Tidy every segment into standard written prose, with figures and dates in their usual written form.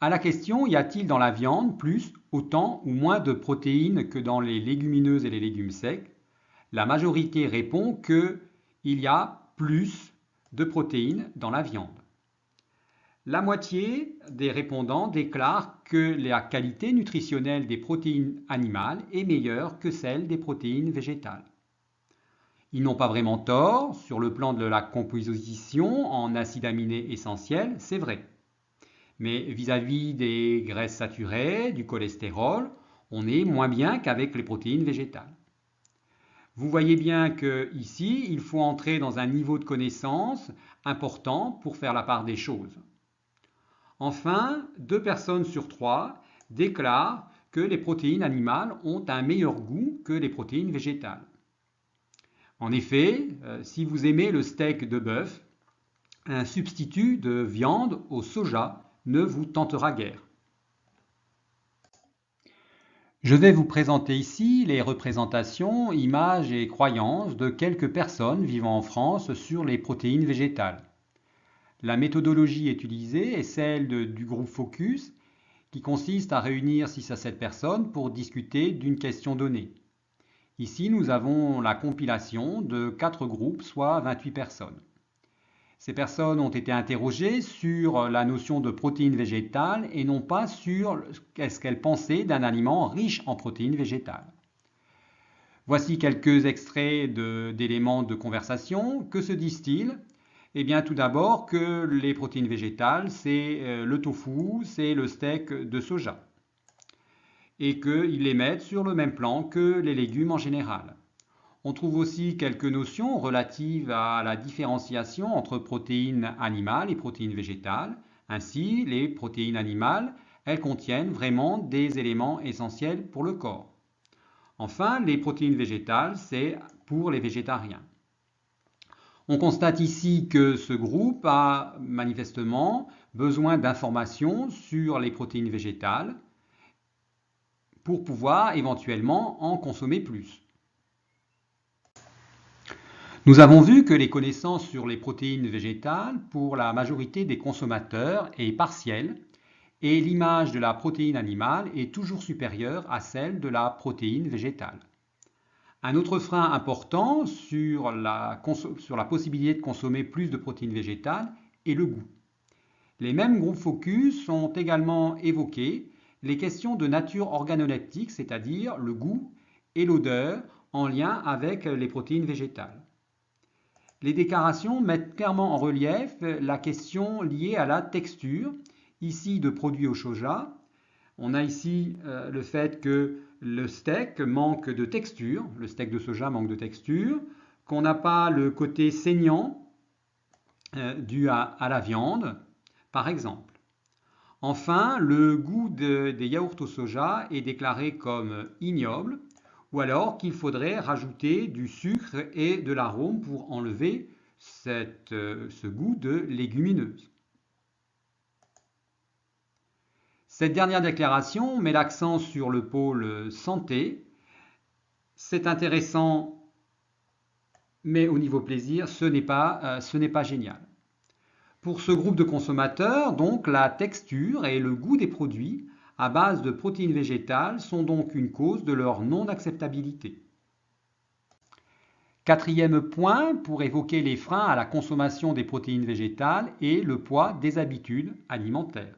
À la question y a-t-il dans la viande plus, autant ou moins de protéines que dans les légumineuses et les légumes secs, la majorité répond qu'il y a plus de protéines dans la viande. La moitié des répondants déclarent que la qualité nutritionnelle des protéines animales est meilleure que celle des protéines végétales. Ils n'ont pas vraiment tort sur le plan de la composition en acides aminés essentiels, c'est vrai. Mais vis-à-vis des graisses saturées, du cholestérol, on est moins bien qu'avec les protéines végétales. Vous voyez bien qu'ici, il faut entrer dans un niveau de connaissance important pour faire la part des choses. Enfin, 2 personnes sur 3 déclarent que les protéines animales ont un meilleur goût que les protéines végétales. En effet, si vous aimez le steak de bœuf, un substitut de viande au soja ne vous tentera guère. Je vais vous présenter ici les représentations, images et croyances de quelques personnes vivant en France sur les protéines végétales. La méthodologie utilisée est celle du groupe Focus, qui consiste à réunir 6 à 7 personnes pour discuter d'une question donnée. Ici, nous avons la compilation de 4 groupes, soit 28 personnes. Ces personnes ont été interrogées sur la notion de protéines végétales et non pas sur ce qu'elles pensaient d'un aliment riche en protéines végétales. Voici quelques extraits d'éléments de conversation. Que se disent-ils? Eh bien, tout d'abord que les protéines végétales, c'est le tofu, c'est le steak de soja. Et qu'ils les mettent sur le même plan que les légumes en général. On trouve aussi quelques notions relatives à la différenciation entre protéines animales et protéines végétales. Ainsi, les protéines animales, elles contiennent vraiment des éléments essentiels pour le corps. Enfin, les protéines végétales, c'est pour les végétariens. On constate ici que ce groupe a manifestement besoin d'informations sur les protéines végétales pour pouvoir éventuellement en consommer plus. Nous avons vu que les connaissances sur les protéines végétales pour la majorité des consommateurs est partielle et l'image de la protéine animale est toujours supérieure à celle de la protéine végétale. Un autre frein important sur la possibilité de consommer plus de protéines végétales est le goût. Les mêmes groupes Focus ont également évoqué les questions de nature organoleptique, c'est-à-dire le goût et l'odeur en lien avec les protéines végétales. Les déclarations mettent clairement en relief la question liée à la texture, ici de produits au soja. On a ici le fait que le steak manque de texture, le steak de soja manque de texture, qu'on n'a pas le côté saignant dû à la viande, par exemple. Enfin, le goût des yaourts au soja est déclaré comme ignoble, ou alors qu'il faudrait rajouter du sucre et de l'arôme pour enlever ce goût de légumineuse. Cette dernière déclaration met l'accent sur le pôle santé. C'est intéressant, mais au niveau plaisir, ce n'est pas génial. Pour ce groupe de consommateurs, donc, la texture et le goût des produits à base de protéines végétales sont donc une cause de leur non-acceptabilité. Quatrième point pour évoquer les freins à la consommation des protéines végétales est le poids des habitudes alimentaires.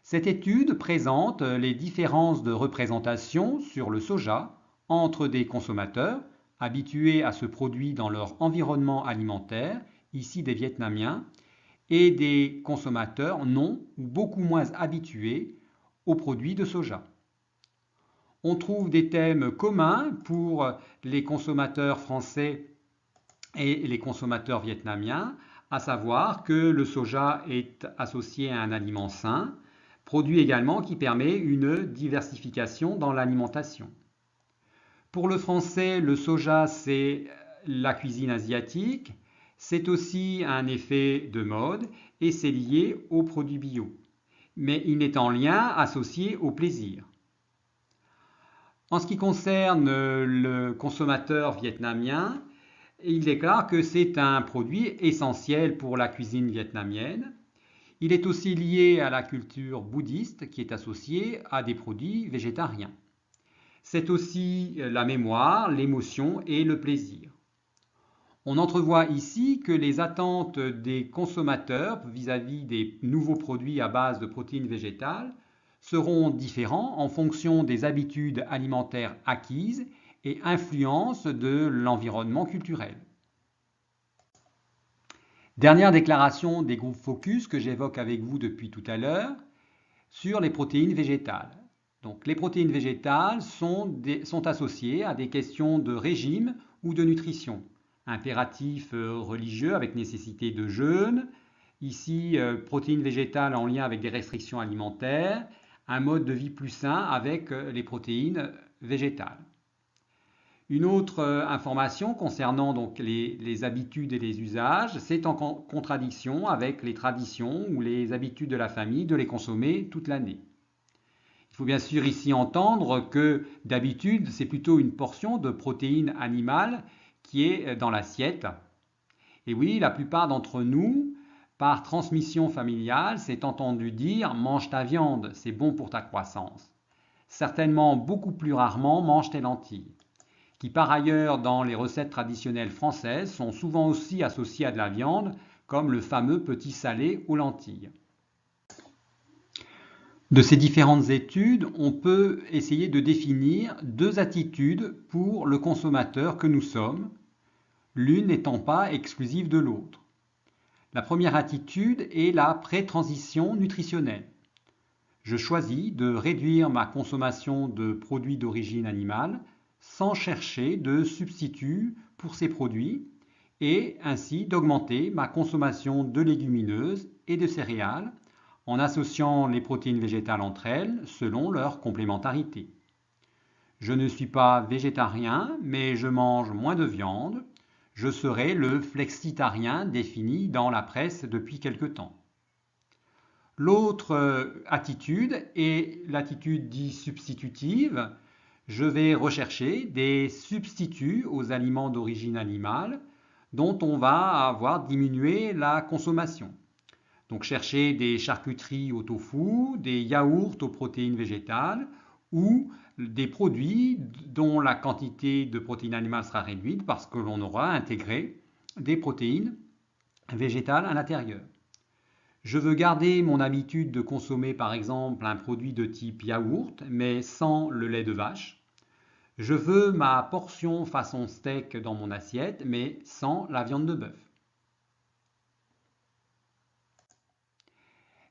Cette étude présente les différences de représentation sur le soja entre des consommateurs habitués à ce produit dans leur environnement alimentaire, ici des Vietnamiens, et des consommateurs non ou beaucoup moins habitués aux produits de soja. On trouve des thèmes communs pour les consommateurs français et les consommateurs vietnamiens, à savoir que le soja est associé à un aliment sain, produit également qui permet une diversification dans l'alimentation. Pour le français, le soja, c'est la cuisine asiatique, c'est aussi un effet de mode et c'est lié aux produits bio. Mais il est en lien associé au plaisir. En ce qui concerne le consommateur vietnamien, il déclare que c'est un produit essentiel pour la cuisine vietnamienne. Il est aussi lié à la culture bouddhiste qui est associée à des produits végétariens. C'est aussi la mémoire, l'émotion et le plaisir. On entrevoit ici que les attentes des consommateurs vis-à-vis des nouveaux produits à base de protéines végétales seront différents en fonction des habitudes alimentaires acquises et influence de l'environnement culturel. Dernière déclaration des groupes Focus que j'évoque avec vous depuis tout à l'heure sur les protéines végétales. Donc, les protéines végétales sont associées à des questions de régime ou de nutrition. Impératif religieux avec nécessité de jeûne. Ici, protéines végétales en lien avec des restrictions alimentaires. Un mode de vie plus sain avec les protéines végétales. Une autre information concernant donc les habitudes et les usages, c'est en contradiction avec les traditions ou les habitudes de la famille de les consommer toute l'année. Il faut bien sûr ici entendre que d'habitude, c'est plutôt une portion de protéines animales qui est dans l'assiette. Et oui, la plupart d'entre nous, par transmission familiale, s'est entendu dire « mange ta viande, c'est bon pour ta croissance ». Certainement beaucoup plus rarement « mange tes lentilles », qui par ailleurs dans les recettes traditionnelles françaises sont souvent aussi associées à de la viande, comme le fameux petit salé aux lentilles. De ces différentes études, on peut essayer de définir deux attitudes pour le consommateur que nous sommes, l'une n'étant pas exclusive de l'autre. La première attitude est la pré-transition nutritionnelle. Je choisis de réduire ma consommation de produits d'origine animale sans chercher de substitut pour ces produits et ainsi d'augmenter ma consommation de légumineuses et de céréales en associant les protéines végétales entre elles selon leur complémentarité. Je ne suis pas végétarien, mais je mange moins de viande. Je serai le flexitarien défini dans la presse depuis quelque temps. L'autre attitude est l'attitude dite substitutive. Je vais rechercher des substituts aux aliments d'origine animale dont on va avoir diminué la consommation. Donc chercher des charcuteries au tofu, des yaourts aux protéines végétales ou des produits dont la quantité de protéines animales sera réduite parce que l'on aura intégré des protéines végétales à l'intérieur. Je veux garder mon habitude de consommer par exemple un produit de type yaourt mais sans le lait de vache. Je veux ma portion façon steak dans mon assiette mais sans la viande de bœuf.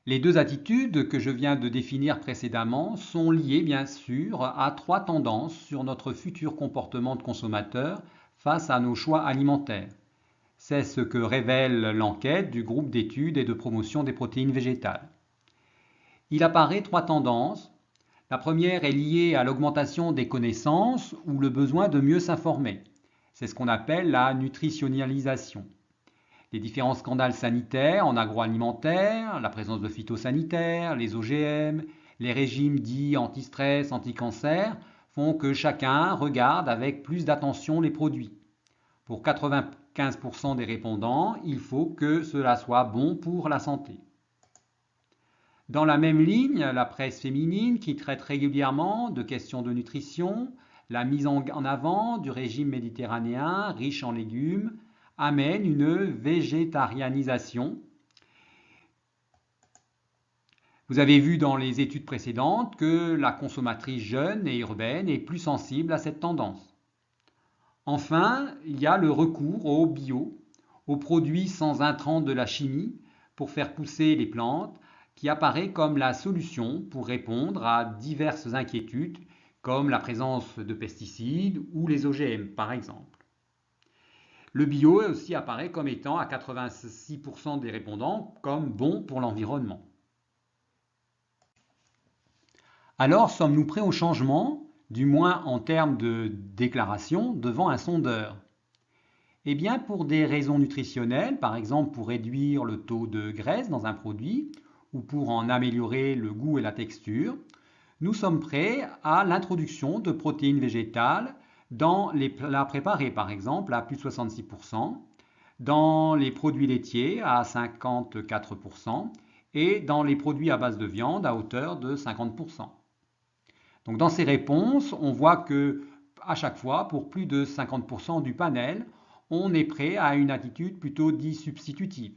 Les deux attitudes que je viens de définir précédemment sont liées bien sûr à trois tendances sur notre futur comportement de consommateur face à nos choix alimentaires. C'est ce que révèle l'enquête du groupe d'études et de promotion des protéines végétales. Il apparaît trois tendances. La première est liée à l'augmentation des connaissances ou le besoin de mieux s'informer. C'est ce qu'on appelle la nutritionnalisation. Les différents scandales sanitaires en agroalimentaire, la présence de phytosanitaires, les OGM, les régimes dits anti-stress, anti-cancer font que chacun regarde avec plus d'attention les produits. Pour 95% des répondants, il faut que cela soit bon pour la santé. Dans la même ligne, la presse féminine qui traite régulièrement de questions de nutrition, la mise en avant du régime méditerranéen riche en légumes, amène une végétarianisation. Vous avez vu dans les études précédentes que la consommatrice jeune et urbaine est plus sensible à cette tendance. Enfin, il y a le recours au bio, aux produits sans intrants de la chimie pour faire pousser les plantes, qui apparaît comme la solution pour répondre à diverses inquiétudes, comme la présence de pesticides ou les OGM par exemple. Le bio aussi apparaît comme étant à 86% des répondants comme bon pour l'environnement. Alors sommes-nous prêts au changement, du moins en termes de déclaration, devant un sondeur? Eh bien pour des raisons nutritionnelles, par exemple pour réduire le taux de graisse dans un produit ou pour en améliorer le goût et la texture, nous sommes prêts à l'introduction de protéines végétales dans les plats préparés, par exemple, à plus de 66%, dans les produits laitiers à 54% et dans les produits à base de viande à hauteur de 50%. Donc dans ces réponses, on voit que à chaque fois, pour plus de 50% du panel, on est prêt à une attitude plutôt dite substitutive.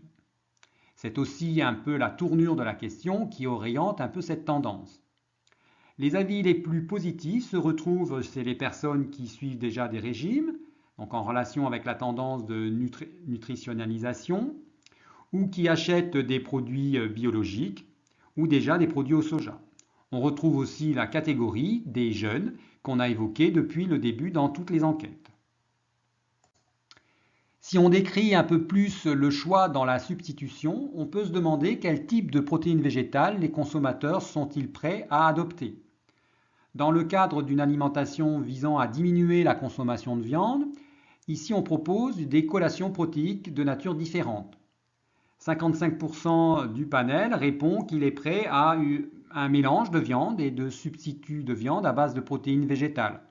C'est aussi un peu la tournure de la question qui oriente un peu cette tendance. Les avis les plus positifs se retrouvent chez les personnes qui suivent déjà des régimes, donc en relation avec la tendance de nutritionnalisation, ou qui achètent des produits biologiques, ou déjà des produits au soja. On retrouve aussi la catégorie des jeunes qu'on a évoquée depuis le début dans toutes les enquêtes. Si on décrit un peu plus le choix dans la substitution, on peut se demander quel type de protéines végétales les consommateurs sont-ils prêts à adopter. Dans le cadre d'une alimentation visant à diminuer la consommation de viande, ici on propose des collations protéiques de nature différente. 55% du panel répond qu'il est prêt à un mélange de viande et de substituts de viande à base de protéines végétales.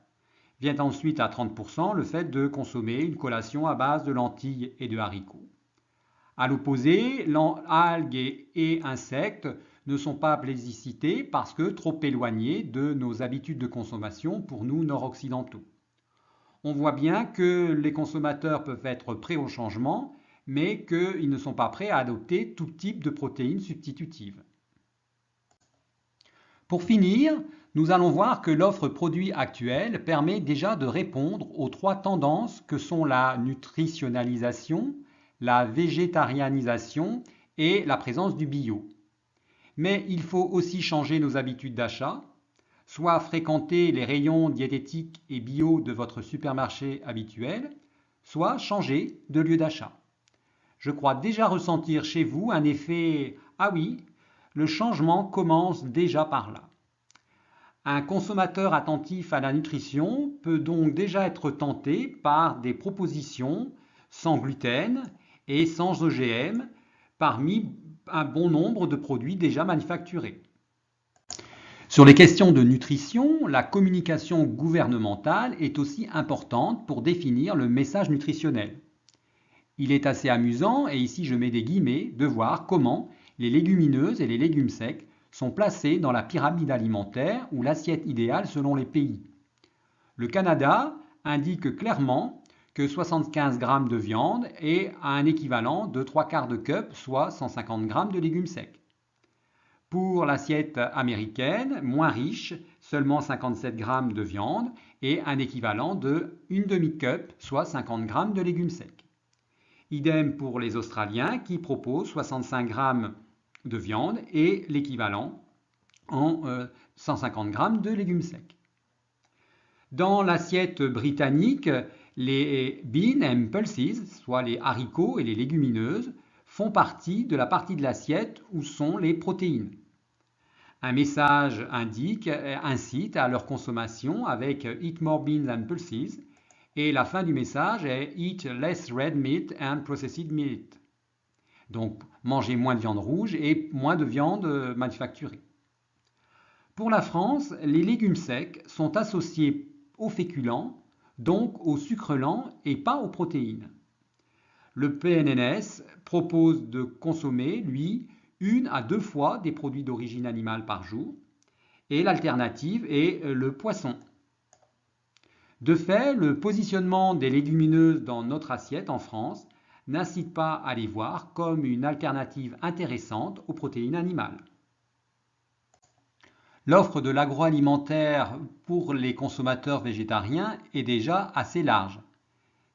Vient ensuite à 30% le fait de consommer une collation à base de lentilles et de haricots. À l'opposé, algues et insectes ne sont pas plébiscités parce que trop éloignés de nos habitudes de consommation pour nous nord-occidentaux. On voit bien que les consommateurs peuvent être prêts au changement, mais qu'ils ne sont pas prêts à adopter tout type de protéines substitutives. Pour finir, nous allons voir que l'offre produit actuelle permet déjà de répondre aux trois tendances que sont la nutritionnalisation, la végétarianisation et la présence du bio. Mais il faut aussi changer nos habitudes d'achat, soit fréquenter les rayons diététiques et bio de votre supermarché habituel, soit changer de lieu d'achat. Je crois déjà ressentir chez vous un effet « Ah oui, le changement commence déjà par là ». Un consommateur attentif à la nutrition peut donc déjà être tenté par des propositions sans gluten et sans OGM parmi un bon nombre de produits déjà manufacturés. Sur les questions de nutrition, la communication gouvernementale est aussi importante pour définir le message nutritionnel. Il est assez amusant, et ici je mets des guillemets, de voir comment les légumineuses et les légumes secs sont placés dans la pyramide alimentaire ou l'assiette idéale selon les pays. Le Canada indique clairement que 75 g de viande est un équivalent de 3/4 de cup, soit 150 g de légumes secs. Pour l'assiette américaine, moins riche, seulement 57 g de viande et un équivalent de 1/2 cup, soit 50 g de légumes secs. Idem pour les Australiens qui proposent 65 g de viande et l'équivalent en 150 g de légumes secs. Dans l'assiette britannique, les beans and pulses, soit les haricots et les légumineuses, font partie de la partie de l'assiette où sont les protéines. Un message incite à leur consommation avec Eat more beans and pulses et la fin du message est Eat less red meat and processed meat. Donc, manger moins de viande rouge et moins de viande manufacturée. Pour la France, les légumes secs sont associés aux féculents, donc aux sucres lents et pas aux protéines. Le PNNS propose de consommer, lui, 1 à 2 fois des produits d'origine animale par jour, et l'alternative est le poisson. De fait, le positionnement des légumineuses dans notre assiette en France n'incite pas à les voir comme une alternative intéressante aux protéines animales. L'offre de l'agroalimentaire pour les consommateurs végétariens est déjà assez large.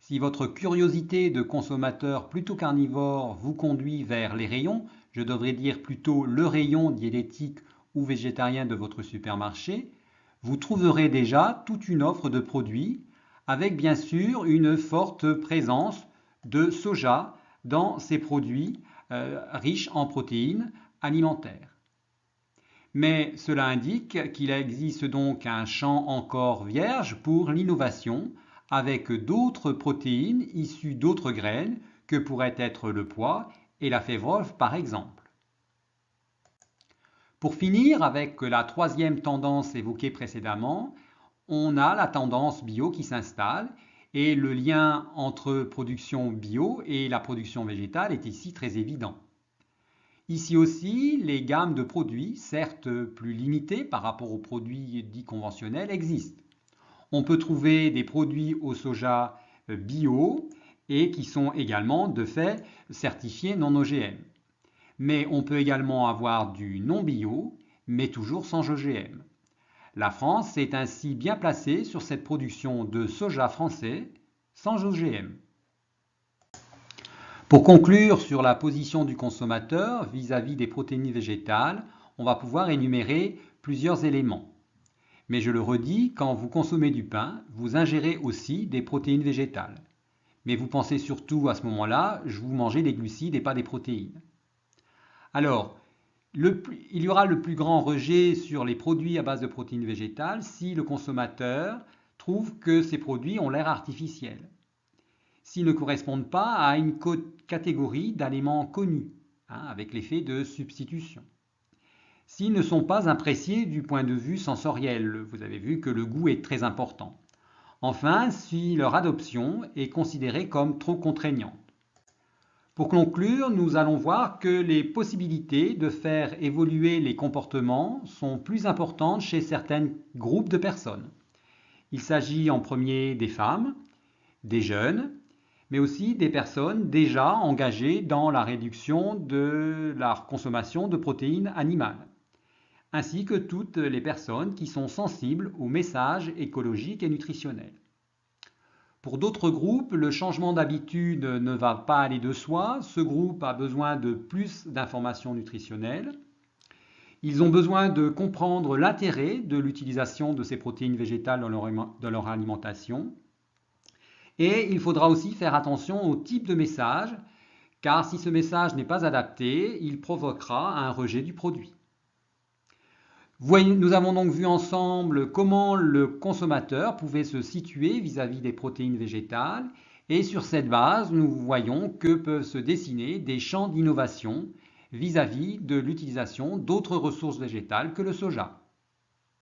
Si votre curiosité de consommateur plutôt carnivore vous conduit vers les rayons, je devrais dire plutôt le rayon diététique ou végétarien de votre supermarché, vous trouverez déjà toute une offre de produits avec bien sûr une forte présence de soja dans ces produits riches en protéines alimentaires. Mais cela indique qu'il existe donc un champ encore vierge pour l'innovation avec d'autres protéines issues d'autres graines que pourraient être le pois et la févrole par exemple. Pour finir avec la troisième tendance évoquée précédemment, on a la tendance bio qui s'installe et le lien entre production bio et la production végétale est ici très évident. Ici aussi, les gammes de produits, certes plus limitées par rapport aux produits dits conventionnels, existent. On peut trouver des produits au soja bio et qui sont également de fait certifiés non OGM. Mais on peut également avoir du non bio, mais toujours sans OGM. La France est ainsi bien placée sur cette production de soja français sans OGM. Pour conclure sur la position du consommateur vis-à-vis des protéines végétales, on va pouvoir énumérer plusieurs éléments. Mais je le redis, quand vous consommez du pain, vous ingérez aussi des protéines végétales. Mais vous pensez surtout à ce moment-là, vous mangez des glucides et pas des protéines. Alors, il y aura le plus grand rejet sur les produits à base de protéines végétales si le consommateur trouve que ces produits ont l'air artificiels, s'ils ne correspondent pas à une catégorie d'aliments connus, avec l'effet de substitution. S'ils ne sont pas appréciés du point de vue sensoriel, vous avez vu que le goût est très important. Enfin, si leur adoption est considérée comme trop contraignante. Pour conclure, nous allons voir que les possibilités de faire évoluer les comportements sont plus importantes chez certains groupes de personnes. Il s'agit en premier des femmes, des jeunes, mais aussi des personnes déjà engagées dans la réduction de la consommation de protéines animales, ainsi que toutes les personnes qui sont sensibles aux messages écologiques et nutritionnels. Pour d'autres groupes, le changement d'habitude ne va pas aller de soi. Ce groupe a besoin de plus d'informations nutritionnelles. Ils ont besoin de comprendre l'intérêt de l'utilisation de ces protéines végétales dans leur alimentation. Et il faudra aussi faire attention au type de message, car si ce message n'est pas adapté, il provoquera un rejet du produit. Nous avons donc vu ensemble comment le consommateur pouvait se situer vis-à-vis des protéines végétales, et sur cette base, nous voyons que peuvent se dessiner des champs d'innovation vis-à-vis de l'utilisation d'autres ressources végétales que le soja.